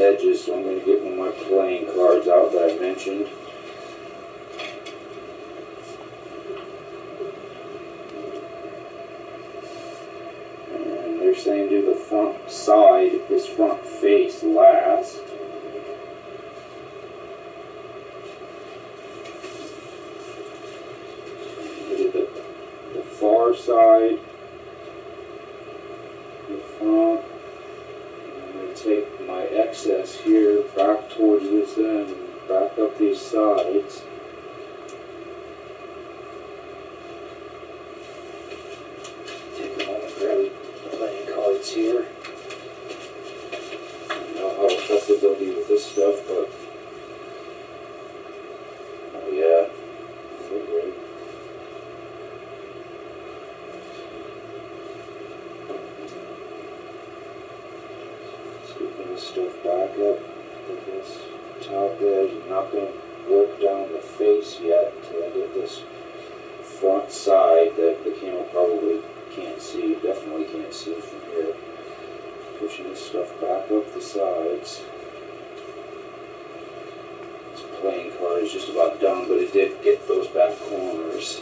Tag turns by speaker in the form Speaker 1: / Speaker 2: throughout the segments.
Speaker 1: edges, so I'm going to get one of my playing cards out that I mentioned. And they're saying do the front side, this front face last. The far side, the front. I'm going to take my excess here back towards this end, back up these sides. Take a moment, grab the playing cards here. I don't know how effective they'll be with this stuff, but oh yeah, they're great. Scooping this stuff back up with this top edge. I'm not going to work down the face yet until I get this front side that the camera probably can't see, definitely can't see from here. Pushing this stuff back up the sides. This playing card is just about done, but it did get those back corners.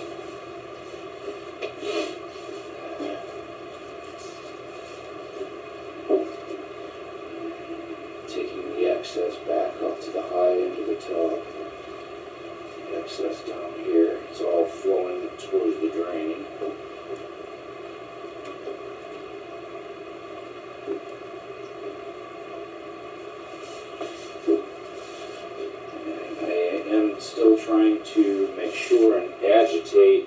Speaker 1: Taking the excess back up to the high end of the top. The excess down here, it's all flowing towards the drain. Still trying to make sure and agitate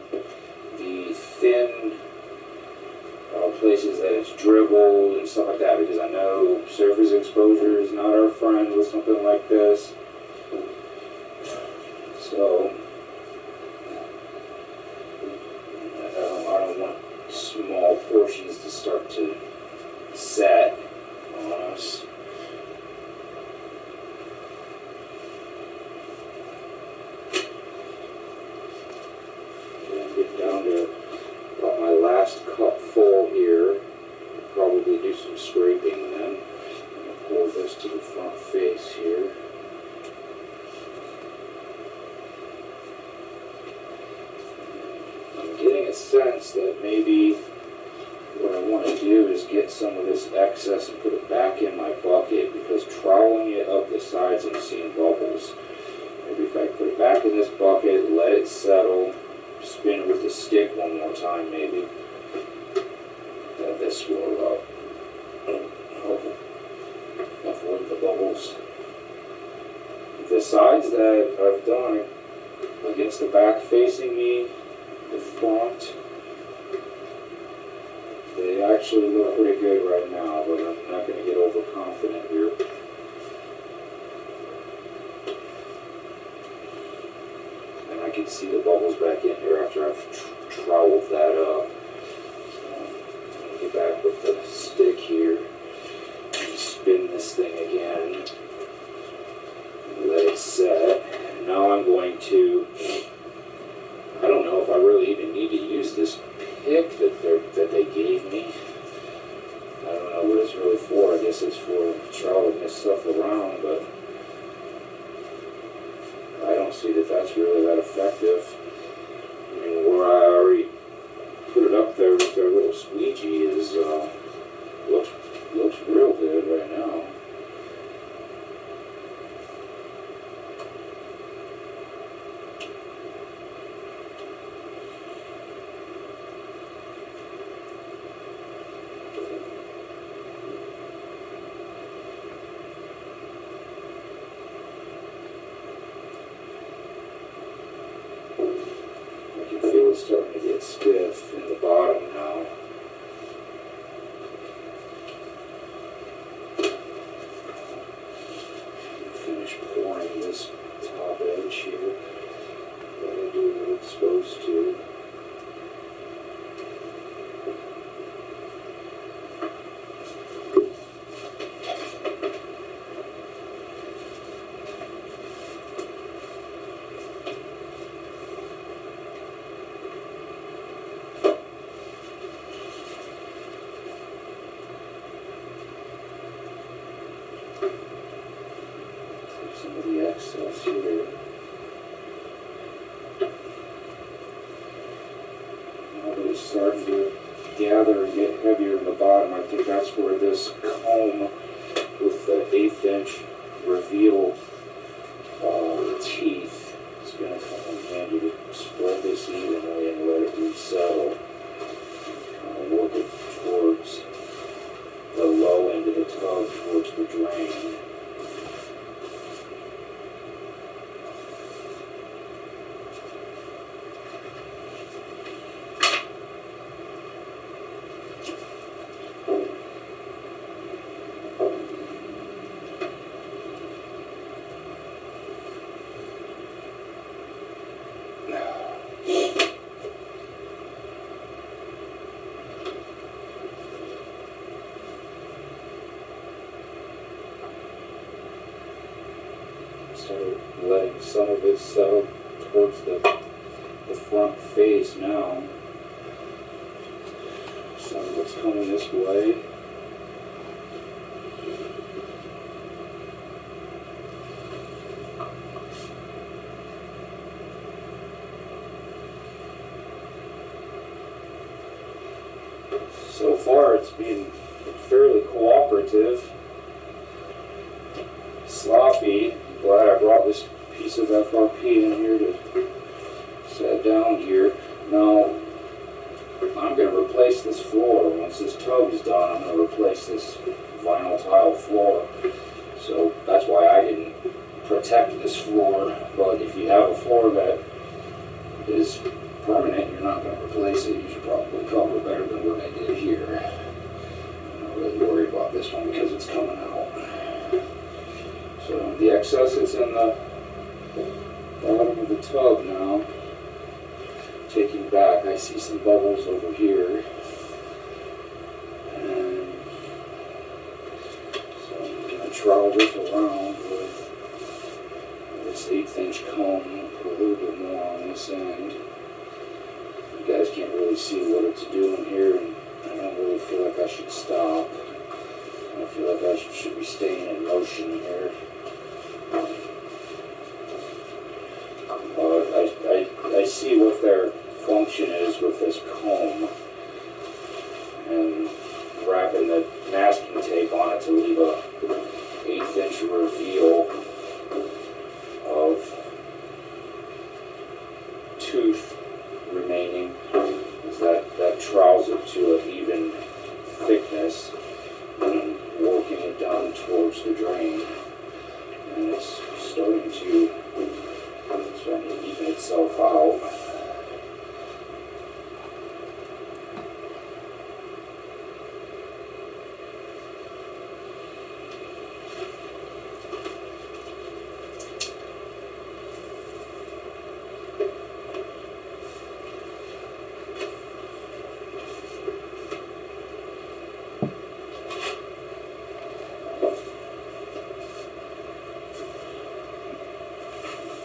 Speaker 1: the thin places that it's dribbled and stuff like that, because I know surface exposure is not our friend with something like this. So I don't want small portions to start to set on us. Down to about my last cup full here. Probably do some scraping then. I'm going to pour this to the front face here. I'm getting a sense that maybe what I want to do is get some of this excess and put it back in my bucket, because troweling it up the sides I'm seeing bubbles. Maybe if I put it back in this bucket, let it settle, spin it with the stick one more time maybe, that this will help avoid the bubbles. The sides that I've done against the back facing me, the front, they actually look pretty good right now, but I'm not going to get overconfident here. I can see the bubbles back in here after I've troweled that up. So I'm going to get back with the stick here and spin this thing again. Let it set. Now I'm going to, I don't know if I really even need to use this pick that they gave me. I don't know what it's really for. I guess it's for troweling this stuff around, but I don't see that that's really that effective. I mean, where I already put it up there with their little squeegee is looks real good right now. some of the excess here. Now that it's starting to gather and get heavier in the bottom, I think that's where this comb with the 1/8 inch reveal teeth is going to come in handy to spread this evenly and let it resettle. Kind of work it towards the low end of the tub, towards the drain. Started letting some of it settle towards the front face now. Some of it's coming this way. So far it's been fairly cooperative. Sloppy. Glad I brought this piece of FRP in here to set down here. Now, I'm going to replace this floor. Once this tub is done, I'm going to replace this vinyl tile floor. So that's why I didn't protect this floor. But if you have a floor that is permanent, you're not going to replace it. You should probably cover better than what I did here. I'm not really worried about this one because it's coming out. So the excess is in the bottom of the tub now. Taking back, I see some bubbles over here. And so I'm going to trowel this around with this 1/8 inch comb, put a little bit more on this end. You guys can't really see what it's doing here, and I don't really feel like I should stop. I feel like I should be staying in motion here. I see what their function is with this comb and wrapping the masking tape on it to leave a 1/8 inch reveal of tooth remaining, is that trowels it to an even thickness and working it down towards the drain, and it's starting to even itself out.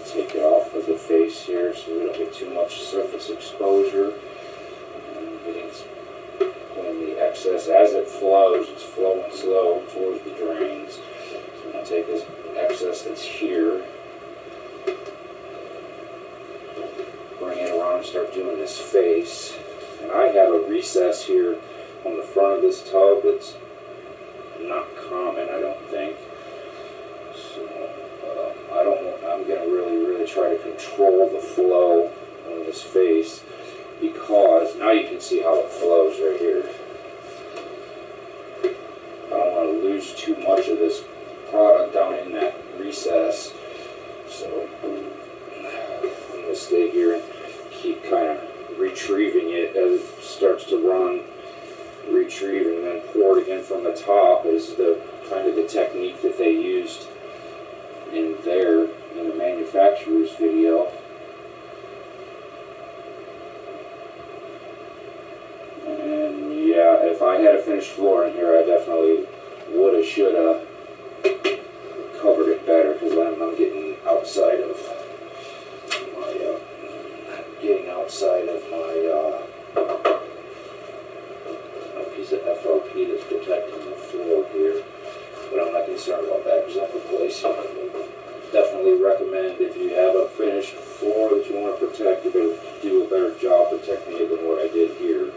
Speaker 1: Take it off of the face here so we don't get too much surface exposure. And when the excess, as it flows, it's flowing slow towards the drains. So I'm going to take this excess that's here, bring it around and start doing this face. And I have a recess here on the front of this tub that's not common, I don't think. I'm going to really try to control the flow on this face, because now you can see how it flows right here. I don't want to lose too much of this product down in that recess, so I'm going to stay here and keep kind of retrieving it as it starts to run. Retrieve and then pour it again from the top is the kind of the technique that they used in the manufacturer's video. And yeah, if I had a finished floor in here, I definitely woulda, shoulda covered it better, because I'm getting outside of my piece of FRP that's protecting the floor here. But I'm not concerned about that because I'm replacing it. Definitely definitely recommend if you have a finished floor that you want to protect, you better do a better job protecting it than what I did here.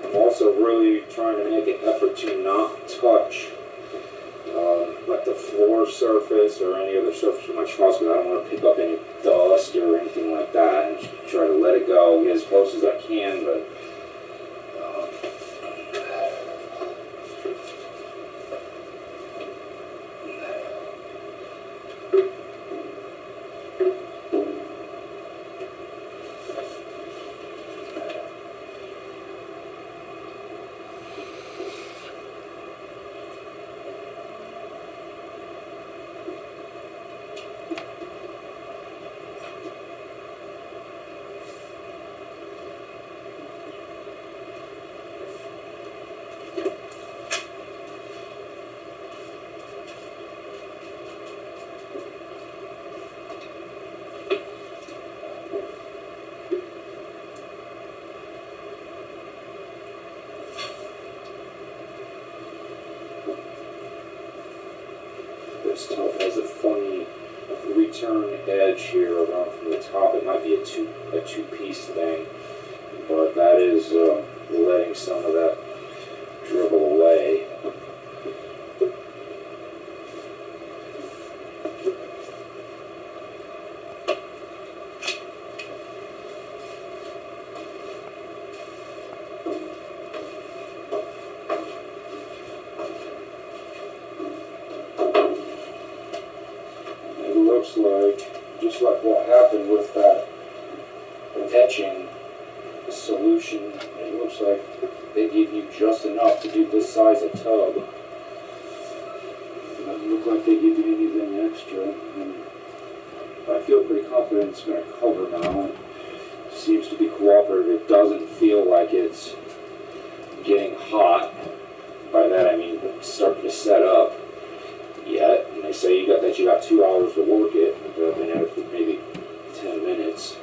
Speaker 1: I'm also really trying to make an effort to not touch like the floor surface or any other surface of my truss, because I don't want to pick up any dust or anything like that, and just try to let it go, get as close as I can, but this top has a funny return edge here around from the top. It might be a two-piece thing, but that is letting some of that dribble away. Looks like, just like what happened with that etching solution, it looks like they give you just enough to do this size of tub. It doesn't look like they give you anything extra. And I feel pretty confident it's going to cover now. It seems to be cooperative. It doesn't feel like it's getting hot. By that I mean it's starting to set up yet. And they say you got 2 hours to work it. I've been at it for maybe 10 minutes,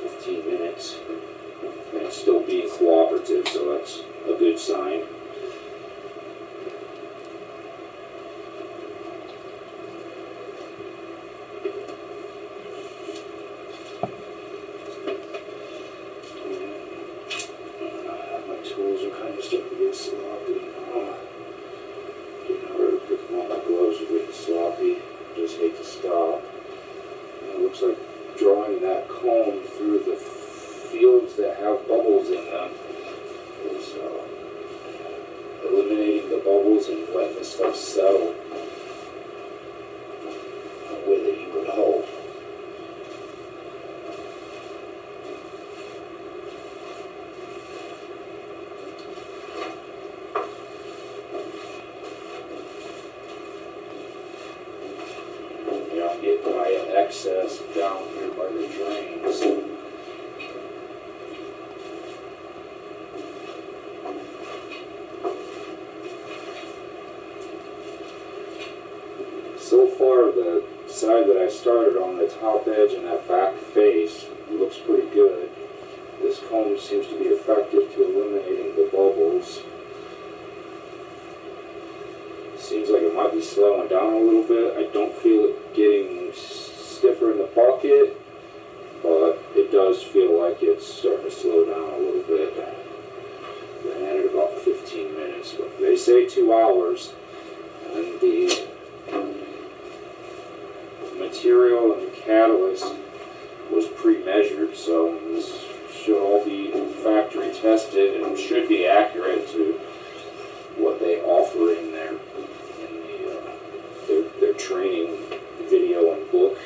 Speaker 1: 15 minutes, and it's still being cooperative, so that's a good sign. My tools are kind of starting to get sloppy. Getting harder to pick them up. My gloves are getting sloppy. Just hate to stop. And it looks like drawing that comb through the fields that have bubbles in them is eliminating the bubbles and letting the stuff settle in a way that you would hope. I'm getting my excess down here by the drains. So far, the side that I started on, the top edge and that back face, looks pretty good. This comb seems to be effective to eliminating the bubbles. Seems like it might be slowing down a little bit. I don't feel it getting stiffer in the bucket, but it does feel like it's starting to slow down a little bit. Been at it about 15 minutes, but they say 2 hours, and the material and the catalyst was pre-measured, so this should all be factory tested and should be accurate to what they offer in there. Their training video and book.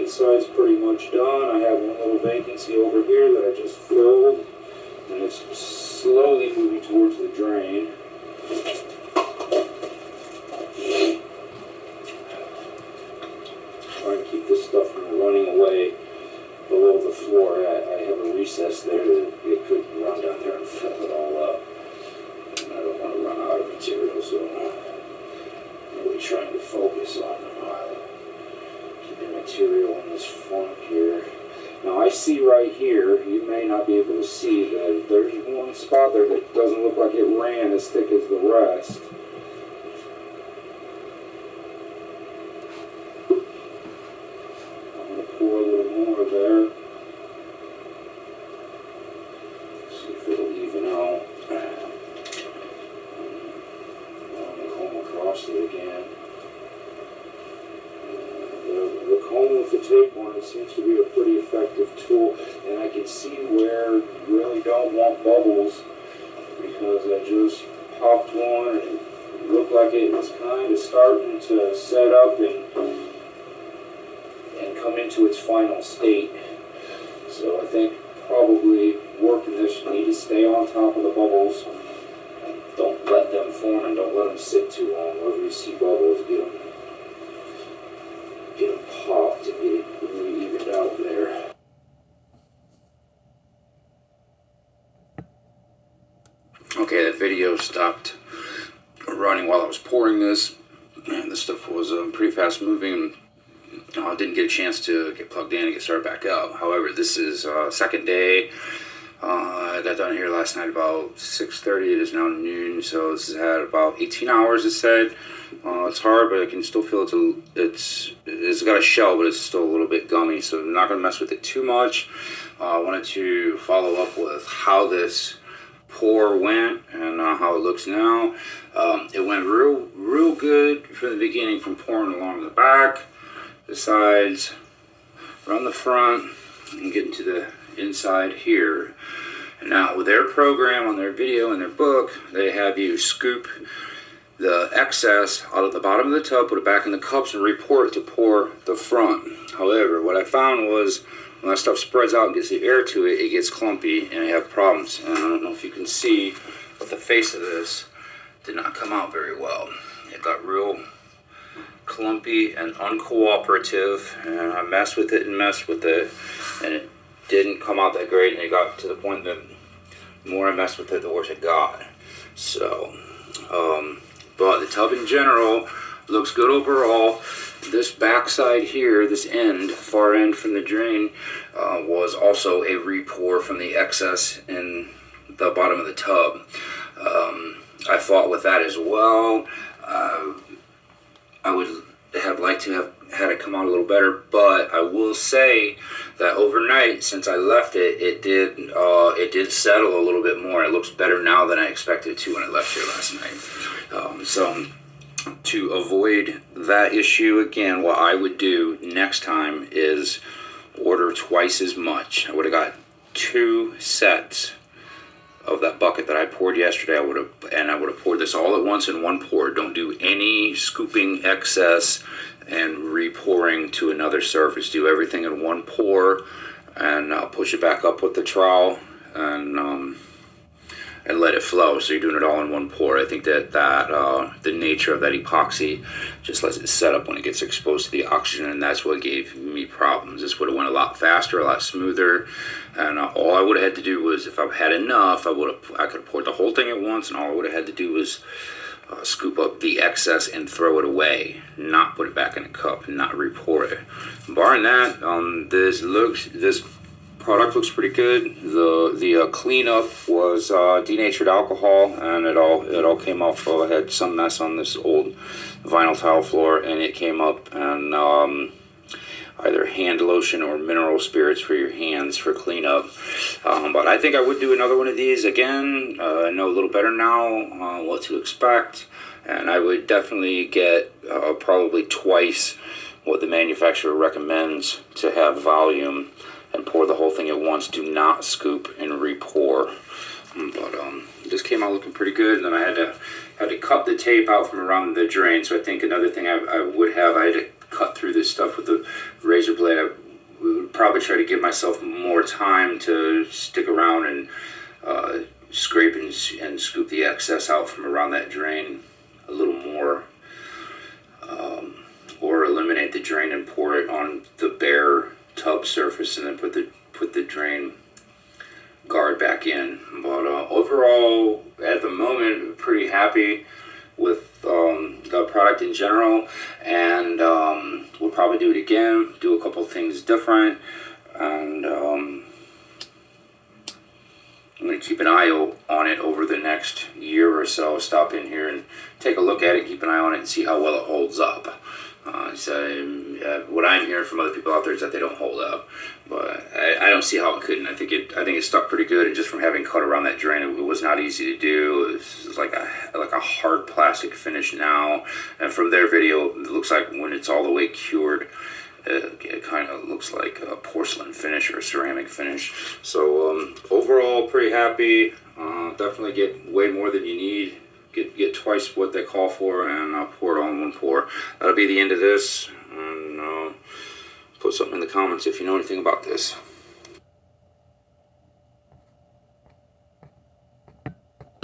Speaker 1: inside's pretty much done. I have one little vacancy over here that I just filled, and it's slowly moving towards the drain. Trying to keep this stuff from running away below the floor. I have a recess there that it could run down there and fill it all up. And I don't want to run out of material, so I'm really trying to focus on keeping material in this front here. Now I see right here, you may not be able to see that there's one spot there that doesn't look like it ran as thick as the rest. I'm going to pour a little more there. See if it'll even out. I'm going to comb across it again. The comb with the tape on it seems to be a pretty effective tool, and I can see where you really don't want bubbles, because I just popped one and it looked like it was kind of starting to set up and come into its final state. So I think probably working this, you need to stay on top of the bubbles and don't let them form and don't let them sit too long. Wherever you see bubbles, get them popped and get it really evened out there. Okay, that video stopped running while I was pouring this, and this stuff was pretty fast moving. I didn't get a chance to get plugged in and get started back up. However, this is second day. I got done here last night about 6:30. It is now noon, so this has had about 18 hours, it said. It's hard, but I can still feel it's got a shell, but it's still a little bit gummy, so I'm not going to mess with it too much. I wanted to follow up with how this pour went and how it looks now. It went real good from the beginning, from pouring along the back, the sides, around the front, and getting to the inside here. Now with their program on their video and their book, they have you scoop the excess out of the bottom of the tub, put it back in the cups, and re-pour it to pour the front. However, what I found was when that stuff spreads out and gets the air to it, it gets clumpy and I have problems. And I don't know if you can see, but the face of this did not come out very well. It got real clumpy and uncooperative, and I messed with it, and it didn't come out that great, and it got to the point that the more I messed with it, the worse it got. So, but the tub in general looks good overall. This backside here, this end, far end from the drain, was also a re-pour from the excess in the bottom of the tub. I fought with that as well. I would have liked to have had it come out a little better, but I will say that overnight, since I left it, it did settle a little bit more. It looks better now than I expected it to when I left here last night. So to avoid that issue again, what I would do next time is order twice as much. I would have got 2 sets of that bucket that I poured yesterday. I would have poured this all at once in one pour. Don't do any scooping excess and re-pouring to another surface. Do everything in one pour and push it back up with the trowel and let it flow. So you're doing it all in one pour. I think that the nature of that epoxy just lets it set up when it gets exposed to the oxygen, and that's what gave me problems. This would have went a lot faster, a lot smoother, and all I would have had to do was, if I had enough, I could have poured the whole thing at once, and all I would have had to do was scoop up the excess and throw it away, not put it back in a cup, and not re-pour it. Barring that, this product looks pretty good. The cleanup was denatured alcohol, and it all came off. I had some mess on this old vinyl tile floor, and it came up, and either hand lotion or mineral spirits for your hands for cleanup. But I think I would do another one of these again. I know a little better now what to expect, and I would definitely get probably twice what the manufacturer recommends to have volume, and pour the whole thing at once. Do not scoop and re-pour. But this came out looking pretty good. And then I had to cut the tape out from around the drain. So I think another thing I had to
Speaker 2: cut through this stuff with the razor blade. I would probably try to give myself more time to stick around and scrape and scoop the excess out from around that drain a little more, or eliminate the drain and pour it on the bare tub surface and then put the drain guard back in. But overall, at the moment, pretty happy with the product in general, and we'll probably do it again, do a couple things different, and I'm going to keep an eye on it over the next year or so. Stop in here and take a look at it, keep an eye on it, and see how well it holds up. What I'm hearing from other people out there is that they don't hold up, but I don't see how it couldn't. I think it stuck pretty good, and just from having cut around that drain, it was not easy to do. It was like a hard plastic finish now, and from their video, it looks like when it's all the way cured, it kind of looks like a porcelain finish or a ceramic finish. So overall, pretty happy. Definitely get way more than you need. Get twice what they call for, and pour it all in one pour. That'll be the end of this. And put something in the comments if you know anything about this.